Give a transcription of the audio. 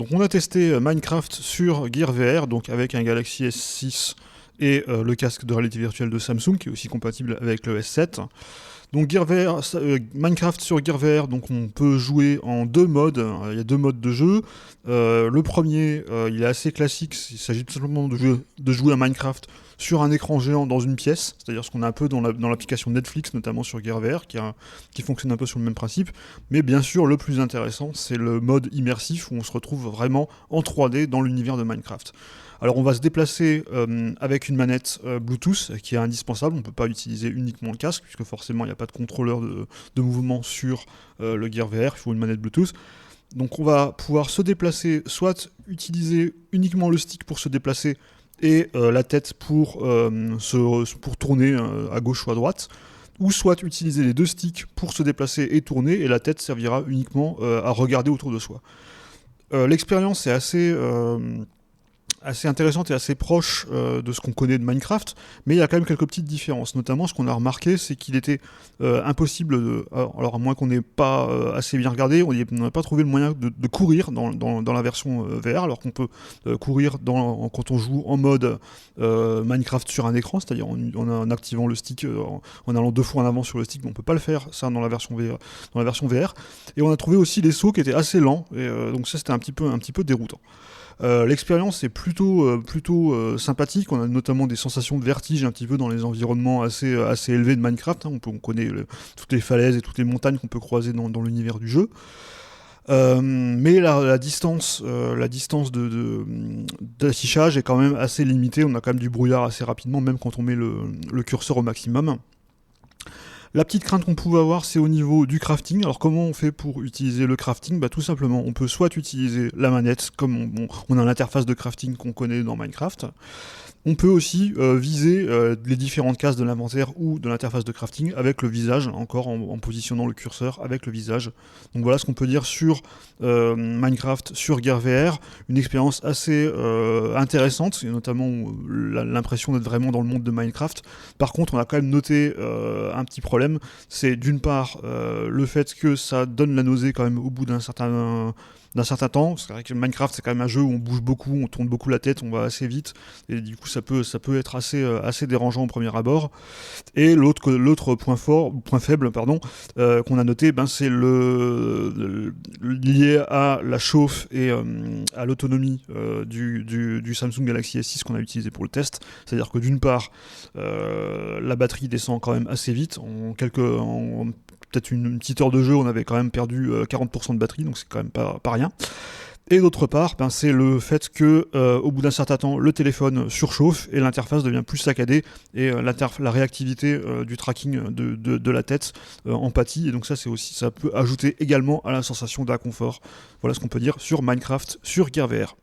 Donc on a testé Minecraft sur Gear VR, donc avec un Galaxy S6 et le casque de réalité virtuelle de Samsung, qui est aussi compatible avec le S7. Donc Minecraft sur Gear VR, donc on peut jouer en deux modes. Il y a deux modes de jeu. Le premier, il est assez classique. Il s'agit tout simplement de jouer à Minecraft sur un écran géant dans une pièce, c'est-à-dire ce qu'on a un peu dans l'application Netflix, notamment sur Gear VR, qui fonctionne un peu sur le même principe. Mais bien sûr, le plus intéressant, c'est le mode immersif où on se retrouve vraiment en 3D dans l'univers de Minecraft. Alors on va se déplacer avec une manette Bluetooth qui est indispensable, on ne peut pas utiliser uniquement le casque, puisque forcément il n'y a pas de contrôleur de mouvement sur le Gear VR, il faut une manette Bluetooth. Donc on va pouvoir se déplacer, soit utiliser uniquement le stick pour se déplacer et la tête pour tourner à gauche ou à droite, ou soit utiliser les deux sticks pour se déplacer et tourner, et la tête servira uniquement à regarder autour de soi. L'expérience est assez intéressante et assez proche de ce qu'on connaît de Minecraft, mais il y a quand même quelques petites différences. Notamment, ce qu'on a remarqué, c'est qu'il était impossible alors à moins qu'on n'ait pas assez bien regardé, on n'a pas trouvé le moyen de courir dans la version VR, alors qu'on peut courir quand on joue en mode Minecraft sur un écran, c'est-à-dire en activant le stick, en allant 2 fois en avant sur le stick, mais on peut pas le faire ça dans la version VR. Et on a trouvé aussi les sauts qui étaient assez lents, et donc ça c'était un petit peu déroutant. L'expérience est plutôt sympathique, on a notamment des sensations de vertige un petit peu dans les environnements assez élevés de Minecraft, hein. On connaît toutes les falaises et toutes les montagnes qu'on peut croiser dans l'univers du jeu. Mais la distance d'affichage est quand même assez limitée, on a quand même du brouillard assez rapidement, même quand on met le curseur au maximum. La petite crainte qu'on pouvait avoir, c'est au niveau du crafting. Alors comment on fait pour utiliser le crafting ? Tout simplement, on peut soit utiliser la manette, comme on a l'interface de crafting qu'on connaît dans Minecraft. On peut aussi viser les différentes cases de l'inventaire ou de l'interface de crafting avec le visage, encore en positionnant le curseur avec le visage. Donc voilà ce qu'on peut dire sur Minecraft, sur Gear VR. Une expérience assez intéressante, et notamment l'impression d'être vraiment dans le monde de Minecraft. Par contre, on a quand même noté un petit problème, c'est d'une part le fait que ça donne la nausée quand même au bout d'un certain temps. C'est vrai que Minecraft c'est quand même un jeu où on bouge beaucoup, on tourne beaucoup la tête, on va assez vite, et du coup ça peut être assez dérangeant au premier abord. Et l'autre point faible qu'on a noté, c'est lié à la chauffe et à l'autonomie du Samsung Galaxy S6 qu'on a utilisé pour le test. C'est-à-dire que d'une part la batterie descend quand même assez vite, en peut-être une petite heure de jeu, on avait quand même perdu 40% de batterie, donc c'est quand même pas rien. Et d'autre part, c'est le fait que au bout d'un certain temps, le téléphone surchauffe et l'interface devient plus saccadée, et la réactivité du tracking de la tête en pâtit, et donc ça peut ajouter également à la sensation d'inconfort. Voilà ce qu'on peut dire sur Minecraft sur Gear VR.